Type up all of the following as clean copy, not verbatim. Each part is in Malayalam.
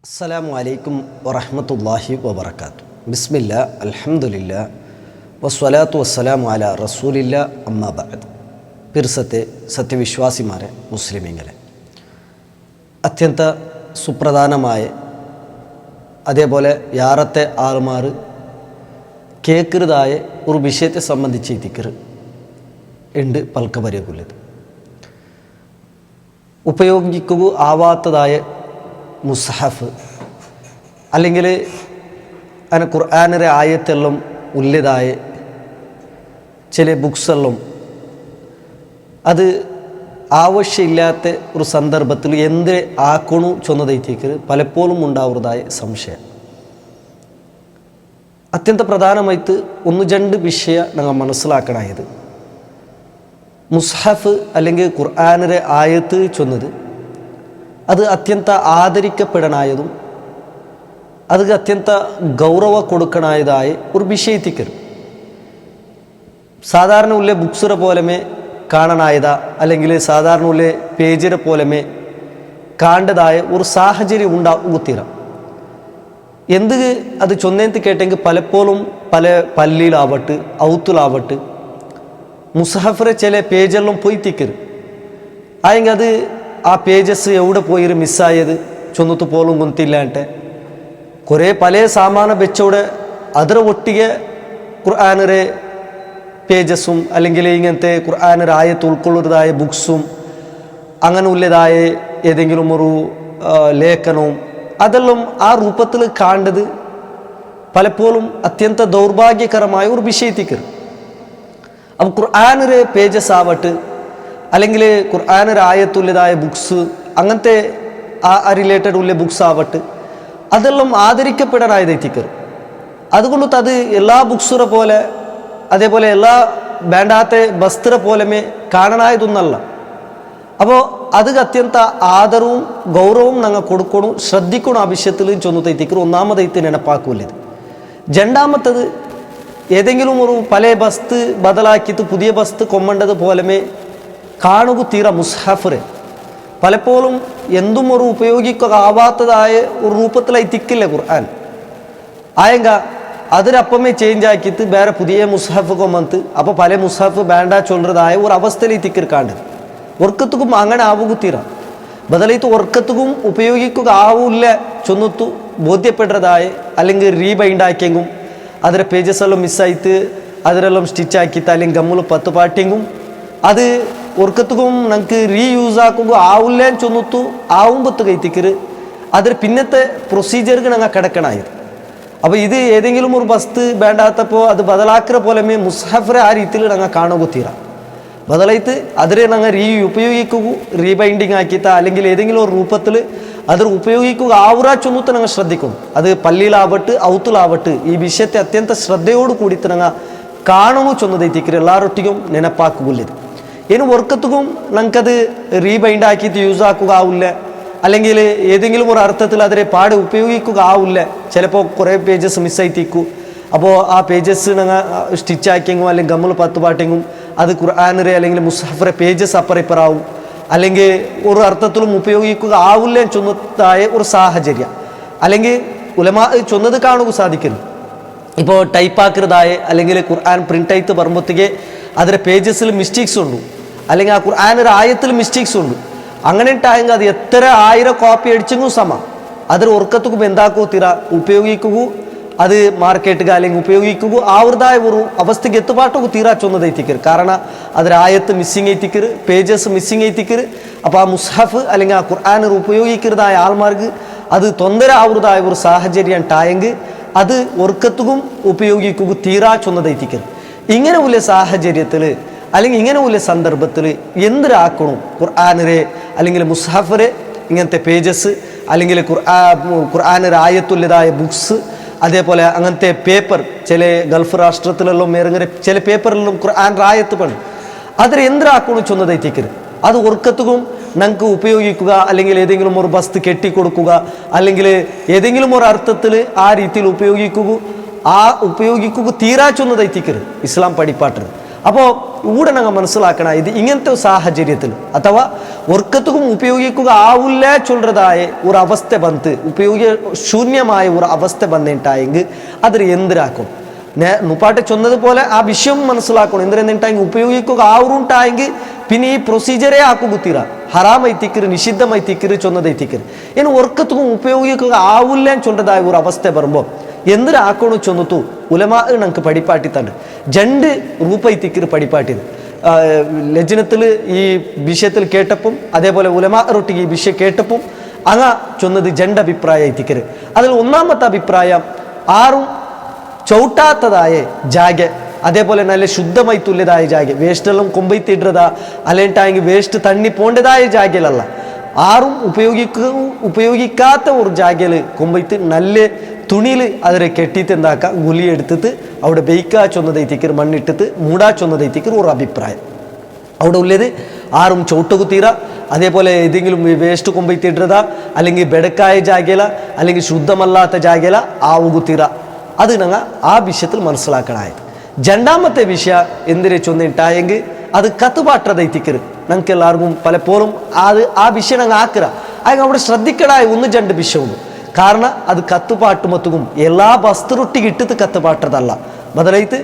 അസ്സലാമു അലൈക്കും വറഹ്മത്തുള്ളാഹി വബറകാതുഹു. ബിസ്മില്ലാ അൽഹംദുലില്ലാ വസ്സലാത്തു വസ്സലാമു അലാ റസൂലില്ലാ അമ്മാ ബഅദ്. പിർസത്തെ സത്യവിശ്വാസിമാരെ മുസ്ലിമീങ്ങളെ, അത്യന്ത സുപ്രധാനമായ അതേപോലെ യാറത്തെ ആൾമാർ കേൾക്കുന്നതായ ഒരു വിഷയത്തെ സംബന്ധിച്ച് ഇതിക്കർ ഉണ്ട് പൽക്കവരെയുള്ളത്. ഉപയോഗിക്കുക ആവാത്തതായ മുസ്ഹഫ് അല്ലെങ്കിൽ അങ്ങനെ ഖുർആനിലെ ആയത്തെല്ലാം ഉള്ളതായ ചില ബുക്സെല്ലാം അത് ആവശ്യമില്ലാത്ത ഒരു സന്ദർഭത്തിൽ എന്ത് ആക്കണു ചൊന്നതേക്ക് പലപ്പോഴും ഉണ്ടാവുന്നതായ സംശയം. അത്യന്ത പ്രധാനമായിട്ട് രണ്ട് വിഷയം ഞങ്ങൾ മനസ്സിലാക്കണായത്, മുസ്ഹഫ് അല്ലെങ്കിൽ ഖുർആനിലെ ആയത്ത് ചൊന്നത് അത് അത്യന്ത ആദരിക്കപ്പെടണായതും അത് അത്യന്ത ഗൗരവ കൊടുക്കണായതായ ഒരു വിഷയത്തിക്ക് സാധാരണ ഉള്ള ബുക്സിനെ പോലമേ കാണണായതാ അല്ലെങ്കിൽ സാധാരണ ഉള്ള പേജിനെ പോലമേ കാണേണ്ടതായ ഒരു സാഹചര്യം ഉണ്ടാകുത്തീരാം. എന്ത് അത് ചൊന്നേന്ത് കേട്ടെങ്കിൽ പലപ്പോഴും പല പള്ളിയിലാവട്ട് ഔത്തിലാവട്ട് മുസ്ഹഫിലെ ചില പേജെല്ലാം പോയി തിക്കരുത്. ആയെങ്കിൽ അത് ആ പേജസ് എവിടെ പോയി മിസ്സായത് ചൊന്നത്ത് പോലും ഗൊന്തില്ലാണ്ട് കുറേ പല സാമാന വെച്ചോടെ അതിരെ ഒട്ടിಗೆ ഖുർആനിലെ പേജസും അല്ലെങ്കിൽ ഇങ്ങനത്തെ ഖുർആനിലെ ആയത്ത് ഉൾക്കൊള്ളുന്നതായ ബുക്സും അങ്ങനെ ഉള്ളതായ ഏതെങ്കിലും ഒരു ലേഖനവും അതെല്ലാം ആ രൂപത്തിൽ കാണേണ്ടത് പലപ്പോഴും അത്യന്ത ദൗർഭാഗ്യകരമായ ഒരു വിഷയത്തിക്ക്. അപ്പം ഖുർആനിലെ പേജസ് ആവട്ട് അല്ലെങ്കിൽ ഖുർആനിലെ ആയത്തുള്ളതായ ബുക്സ് അങ്ങനത്തെ ആ റിലേറ്റഡ് ഉള്ള ബുക്സ് ആവട്ട് അതെല്ലാം ആദരിക്കപ്പെടാനായതെത്തിക്കർ. അതുകൊണ്ട് അത് എല്ലാ ബുക്സിനെ പോലെ അതേപോലെ എല്ലാ വേണ്ടാത്ത വസ്തുരെ പോലെമേ കാണണായതൊന്നല്ല. അപ്പോൾ അത് അത്യന്ത ആദരവും ഗൗരവവും ഞങ്ങൾ കൊടുക്കണം, ശ്രദ്ധിക്കണം. ആ വിഷയത്തിൽ ചൊന്നതെത്തിക്കർ ഒന്നാമതായിട്ട് നെനപ്പാക്കൂല്ലത്. രണ്ടാമത്തത് ഏതെങ്കിലും ഒരു പല വസ്തു ബദലാക്കിയിട്ട് പുതിയ വസ്തു കൊമ്മേണ്ടത് പോലെമേ കാണുക തീര മുസ്ഹഫിനെ പലപ്പോഴും എന്തും ഒരു ഉപയോഗിക്കാവാത്തതായ ഒരു രൂപത്തിലായി തിക്കില്ല ഖുർആൻ. ആയെങ്ക അതിനപ്പമേ ചേഞ്ച് ആക്കിയിട്ട് വേറെ പുതിയ മുസ്ഹഫ് കൊമ്മത്ത് അപ്പോൾ പല മുസ്ഹഫ് വേണ്ട ചൊല്ലുന്നതായ ഒരു അവസ്ഥയിൽ തിക്കർ കാണുന്നത്. ഒർക്കത്തുക്കും അങ്ങനെ ആവുക തീര ബദലായിട്ട് ഒർക്കത്തുക്കും ഉപയോഗിക്കുക ആവില്ല ചൊന്നത്തു ബോധ്യപ്പെടുന്നതായ അല്ലെങ്കിൽ റീബൈൻഡ് ആക്കിയെങ്കും അതിലെ പേജസ് എല്ലാം മിസ്സായിട്ട് അതിലെല്ലാം സ്റ്റിച്ച് ആക്കിയിട്ട് അല്ലെങ്കിൽ ഗമ്മിൽ 10 പാട്ടിയെങ്കും അത് ഒർക്കത്തുക്കും ഞങ്ങൾക്ക് റീയൂസ് ആക്കുക ആവില്ല ചൊന്നത്തു ആവുമ്പത്ത് കൈത്തിക്കര് അതിൽ പിന്നത്തെ പ്രൊസീജിയർക്ക് ഞങ്ങൾ കിടക്കണായത്. അപ്പോൾ ഇത് ഏതെങ്കിലും ഒരു വസ്തു വേണ്ടാത്തപ്പോൾ അത് ബദലാക്കുന്ന പോലെമേ മുസ്ഹഫിനെ ആ രീതിയിൽ ഞങ്ങൾ കാണുക തീര ബദലായിട്ട് അതിനെ ഞങ്ങൾ ഉപയോഗിക്കുക റീബൈൻഡിങ് ആക്കിയിട്ട് അല്ലെങ്കിൽ ഏതെങ്കിലും ഒരു രൂപത്തിൽ അതിൽ ഉപയോഗിക്കുക ആവുക ചൊന്നത്ത് ഞങ്ങൾ ശ്രദ്ധിക്കണം. അത് പള്ളിയിലാവട്ട് ഔത്തിലാവട്ട് ഈ വിഷയത്തെ അത്യന്ത ശ്രദ്ധയോട് കൂടിയിട്ട് ഞങ്ങൾ കാണുമോ ചൊന്നതെത്തിക്കര് എല്ലാവരൊട്ടിക്കും നെനപ്പാക്കുകയില്ലത്. ഇനി വർക്കത്തുക്കും ഞങ്ങൾക്കത് റീബൈൻഡ് ആക്കിയിട്ട് യൂസ് ആക്കുക ആവില്ല അല്ലെങ്കിൽ ഏതെങ്കിലും ഒരു അർത്ഥത്തിൽ അതിനെ പാടെ ഉപയോഗിക്കുക ആവില്ല. ചിലപ്പോൾ കുറേ പേജസ് മിസ്സായിത്തേക്കും. അപ്പോൾ ആ പേജസ് ഞങ്ങൾ സ്റ്റിച്ച് ആക്കിയെങ്കും അല്ലെങ്കിൽ ഗമ്മിൽ 10 പാട്ടെങ്കും അത് ഖുർആനിലെ അല്ലെങ്കിൽ മുസ്ഹഫിലെ പേജസ് അപ്പറിപ്പറാവും അല്ലെങ്കിൽ ഒരു അർത്ഥത്തിലും ഉപയോഗിക്കുക ആവില്ല ചൊന്നതായ ഒരു സാഹചര്യം അല്ലെങ്കിൽ ഉലമാ ചൊന്നത് കാണുക സാധിക്കുന്നു. ഇപ്പോൾ ടൈപ്പാക്കുന്നതായ അല്ലെങ്കിൽ ഖുർആൻ പ്രിൻ്റായിട്ട് വരുമ്പോഴത്തേക്ക് അതിലെ പേജസിൽ മിസ്റ്റേക്സ് ഉണ്ട് അല്ലെങ്കിൽ ആ ഖുർആനിലെ ആയത്തിൽ മിസ്റ്റേക്സ് ഉണ്ട്. അങ്ങനെ ഇട്ടായെങ്കിൽ അത് എത്ര 1000 കോപ്പി അടിച്ചെങ്കിലും സമം അതിൽ ഉറക്കത്തുക്കും എന്താക്കോ തീര ഉപയോഗിക്കുക അത് മാർക്കറ്റുക അല്ലെങ്കിൽ ഉപയോഗിക്കുക ആവൃതായ ഒരു അവസ്ഥയ്ക്ക് എത്തുപാട്ടൊക്കെ തീരാ ചൊന്നതെത്തിക്കര്. കാരണം അതിൽ ആയത്ത് മിസ്സിങ് എത്തിക്കര്, പേജസ് മിസ്സിങ് എത്തിക്കര്. അപ്പോൾ ആ മുസ്ഹഫ് അല്ലെങ്കിൽ ആ ഖുർആനിൽ ഉപയോഗിക്കുന്നതായ ആൾമാർക്ക് അത് തൊന്തര ആവൃതായ ഒരു സാഹചര്യം ഉണ്ടായെങ്കിൽ അത് ഉറക്കത്തുക്കും ഉപയോഗിക്കുക തീരാ ചൊന്നതെത്തിക്കര്. ഇങ്ങനെ ഉള്ള സാഹചര്യത്തിൽ അല്ലെങ്കിൽ ഇങ്ങനെ ഉള്ള സന്ദർഭത്തിൽ എന്തിനാക്കണം ഖുർആനിലെ അല്ലെങ്കിൽ മുസ്ഹഫിലെ ഇങ്ങനത്തെ പേജസ് അല്ലെങ്കിൽ ഖുർആനിലെ ആയത്തുള്ളതായ ബുക്സ് അതേപോലെ അങ്ങനത്തെ പേപ്പർ ചില ഗൾഫ് രാഷ്ട്രത്തിലെല്ലാം ഇറങ്ങുന്ന ചില പേപ്പറിലെല്ലാം ഖുർആനിലെ ആയത്ത് പണ്ട് അതിൽ എന്തിനാക്കണം ചൊന്നതെത്തിക്കരുത്. അത് ഉറക്കത്തുക്കും ഞങ്ങൾക്ക് ഉപയോഗിക്കുക അല്ലെങ്കിൽ ഏതെങ്കിലും ഒരു വസ്തു കെട്ടിക്കൊടുക്കുക അല്ലെങ്കിൽ ഏതെങ്കിലും ഒരു അർത്ഥത്തിൽ ആ രീതിയിൽ ഉപയോഗിക്കുക ആ ഉപയോഗിക്കുക തീരാ ചൊന്നതെത്തിക്കരുത് ഇസ്ലാം പഠിപ്പാട്ടത്. അപ്പോൾ ഇവിടെ ഞങ്ങൾ മനസ്സിലാക്കണം ഇത് ഇങ്ങനത്തെ സാഹചര്യത്തിൽ അഥവാ ഒർക്കത്തും ഉപയോഗിക്കുക ആവില്ല ചൊല്ലതായ ഒരു അവസ്ഥ ബന്ത് ശൂന്യമായ ഒരു അവസ്ഥ ബന്നിട്ടായെങ്കിൽ അതിൽ എന്തിനാക്കും നുപ്പാട്ട് ചൊന്നതുപോലെ ആ വിഷയം മനസ്സിലാക്കണം എന്തിനെന്നിട്ടായെങ്കിൽ ഉപയോഗിക്കുക ആവുണ്ടായെങ്കിൽ പിന്നെ ഈ പ്രൊസീജറേ ആക്കുകുത്തീറ ഹറാമൈ തിക്കറ് നിഷിദ്ധമായി തിക്കറ് ചൊന്നതൈ തിക്കറ് ഇനി ഒർക്കത്തും ഉപയോഗിക്കുക ആവില്ല ചൊല്ലതായ ഒരു അവസ്ഥ വരുമ്പോൾ എന്തിനാക്കണോ ചൊന്നത്തു ഉലമാ ഞങ്ങൾക്ക് പടിപ്പാട്ടിത്തണ്ട് 2 രൂപൈ തിക്കറ് പടിപ്പാട്ടിയത് ലജ്നത്തിൽ ഈ വിഷയത്തിൽ കേട്ടപ്പം അതേപോലെ ഉലമാ റൊട്ടിക്ക് ഈ വിഷയം കേട്ടപ്പം അങ്ങ ചൊന്നത് 2 അഭിപ്രായം തിക്കറ് അതിൽ ഒന്നാമത്തെ അഭിപ്രായം ആറും ചവിട്ടാത്തതായ ജാഗ അതേപോലെ നല്ല ശുദ്ധമായി തുല്യതായ ജാഗ വേസ്റ്റെല്ലാം കൊമ്പൈത്തിടുന്നതാ അല്ലെങ്കിട്ടായെങ്കിൽ വേസ്റ്റ് തണ്ണി പോണ്ടതായ ജാഗയിലല്ല ആറും ഉപയോഗിക്കാത്ത ഒരു ജാഗയിൽ കൊമ്പൈത്ത് നല്ല തുണിയിൽ അതിനെ കെട്ടിയിട്ട് എന്താക്കാം ഗുലിയെടുത്തിട്ട് അവിടെ ബെയ്ക്കാ ചൊന്നതൈത്തിക്കർ മണ്ണിട്ടിട്ട് മൂടാ ചൊന്നതൈത്തിക്കർ ഒരു അഭിപ്രായം അവിടെ ഉള്ളത് ആറും ചവിട്ടുകുത്തീറ അതേപോലെ ഏതെങ്കിലും വേസ്റ്റ് കൊമ്പൈത്തിടുന്നതാ അല്ലെങ്കിൽ ബെടക്കായ ജാഗയില അല്ലെങ്കിൽ ശുദ്ധമല്ലാത്ത ജാഗയില ആവുകുത്തീറ അത് ഞങ്ങൾ ആ വിഷയത്തിൽ മനസ്സിലാക്കണായത് 2ാമത്തെ വിഷയം എന്തിനെ ചൊന്നിട്ടായെങ്കിൽ അത് കത്തുപാട്ടതൈത്തിക്കര് ഞങ്ങൾക്ക് എല്ലാവർക്കും പലപ്പോഴും അത് ആ വിഷയം ഞങ്ങൾ ആക്കുക അത് അവിടെ ശ്രദ്ധിക്കണായ 1-2 വിഷയമുണ്ട് കാരണം അത് കത്തുപാട്ടുമത്തും എല്ലാ വസ്തുറൊട്ടിಗೆ ഇട്ടിട്ട് കത്തുപാട്ടതല്ല ബദലൈത്ത്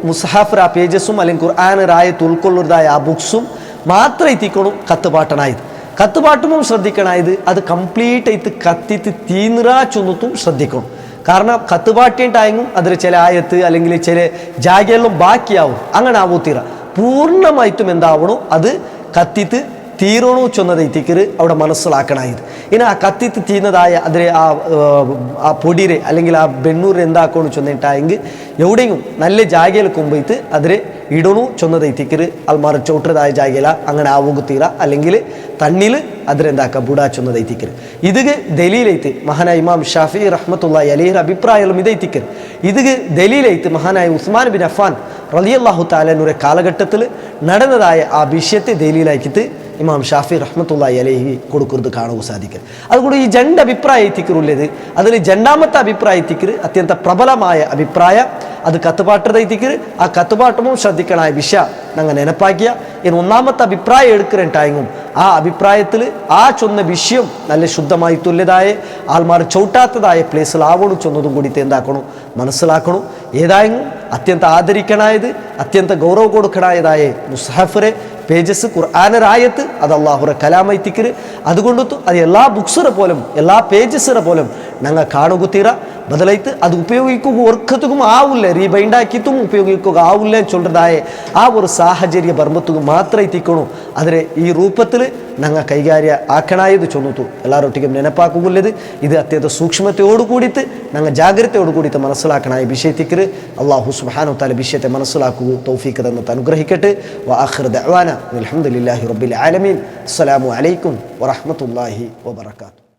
മുസ്ഹഫർ ആ പേജസും അല്ലെങ്കിൽ ഖുർആനറായത്ത് ഉൾക്കൊള്ളുന്നതായ ആ ബുക്സും മാത്രം എത്തിക്കണം കത്തുപാട്ടനായത് കത്തുപാട്ടുമ്പോൾ ശ്രദ്ധിക്കണായത് അത് കംപ്ലീറ്റ് ആയിട്ട് കത്തിത്ത് തീനിറാ ചൊന്നത്തും ശ്രദ്ധിക്കണം കാരണം കത്തുപാട്ടിയിട്ടായെങ്കിലും അതിൽ ചില ആയത്ത് അല്ലെങ്കിൽ ചില ജാഗയെല്ലാം ബാക്കിയാവും അങ്ങനെ ആവൂത്തീറ പൂർണ്ണമായിട്ടും എന്താവണോ അത് കത്തിത്ത് തീരണോ ചൊന്നതൈത്തിക്കര് അവിടെ മനസ്സിലാക്കണായത് ഇനി ആ കത്തിത്ത് തീർന്നതായ അതിലെ ആ പൊടിരെ അല്ലെങ്കിൽ ആ ബെണ്ണൂർ എന്താക്കണോ ചൊന്നിട്ടായെങ്കിൽ എവിടെയും നല്ല ജാഗയിൽ കൊമ്പൈത്ത് അതിലെ ഇടണു ചൊന്നതൈത്തിക്കര് അൽമാർ ചവിട്ടതായ ജാഗയില അങ്ങനെ ആവുകുത്തീറ അല്ലെങ്കിൽ തണ്ണിൽ അതിലെന്താക്കുക ബുടാ ചൊന്നതൈത്തിക്കര് ഇത് ദലീലൈത്ത് മഹാനായ ഇമാം ഷാഫി റഹ്മത്തുള്ളാഹി അലൈഹി അഭിപ്രായം ഇതൈത്തിക്കര് ഇത് ദലീലൈത്ത് മഹാനായ ഉസ്മാൻ ബിൻ അഫ്ഫാൻ റളിയല്ലാഹു തആലയുടെ കാലഘട്ടത്തിൽ നടന്നതായ ആ വിഷയത്തെ ദലീലാക്കിയിട്ട് ഇമാം ഷാഫി റഹ്മത്തുള്ളാഹി അലൈഹി കൊടുക്കുന്നത് കാണുക സാധിക്കും അതുകൊണ്ട് ഈ 2 അഭിപ്രായ തിക്കറുള്ളത് അതിൽ 2ാമത്തെ അഭിപ്രായ തിക്കറ് അത്യന്ത പ്രബലമായ അഭിപ്രായം അത് കത്തുപാട്ടതൈത്തിക്കര് ആ കത്തുപാട്ടമും ശ്രദ്ധിക്കണായ വിഷയം ഞങ്ങൾ നെനപ്പാക്കിയ ഇനി 1ാമത്തെ അഭിപ്രായം എടുക്കണ്ടായെങ്കിലും ആ അഭിപ്രായത്തിൽ ആ ചൊന്ന വിഷയം നല്ല ശുദ്ധമായി തുല്യതായ ആൾമാർ ചവിട്ടാത്തതായ പ്ലേസിലാവണം ചൊന്നതും കൂടി എന്താക്കണം മനസ്സിലാക്കണം ഏതായെങ്കിലും അത്യന്ത ആദരിക്കണായത് അത്യന്ത ഗൗരവ കൊടുക്കണായതായ മുസ്ഹഫറെ പേജസ് ഖുർആനറായത്ത് അത് അള്ളാഹുറെ കലാമൈ തിക്കര് അതുകൊണ്ടു അത് എല്ലാ ബുക്സുറെ പോലും എല്ലാ പേജസിറെ പോലും ഞങ്ങൾ കാണുകുത്തീറ ബദലൈത്ത് അത് ഉപയോഗിക്കുക ഒർക്കത്തും ആവില്ല റീബൈൻഡാക്കിയിട്ടും ഉപയോഗിക്കുക ആവില്ല ചൊല്ലതായ ആ ഒരു സാഹചര്യ ബർമ്മത്തും മാത്രമേ എത്തിക്കണു അതിനെ ഈ രൂപത്തിൽ ഞങ്ങൾ കൈകാര്യ ആക്കണായത് ചൊന്നുത്തു എല്ലാവരൊട്ടിക്കും നെനപ്പാക്കുള്ളത് ഇത് അത്യന്ത സൂക്ഷ്മതയോട് കൂടിയിട്ട് ഞങ്ങൾ ജാഗ്രതയോട് കൂടിയിട്ട് മനസ്സിലാക്കണായ വിഷയത്തിക്കര് അള്ളാഹു സുബ്ഹാനഹു തആല വിഷയത്തെ മനസ്സിലാക്കുക തൗഫീഖ് തന്നിട്ട് അനുഗ്രഹിക്കട്ടെ വആഖിറു ദഅവാന അൽഹംദുലില്ലാഹി റബ്ബിൽ ആലമീൻ അസ്സലാമു അലൈക്കും വറഹ്മത്തുള്ളാഹി വബറകാതുഹു.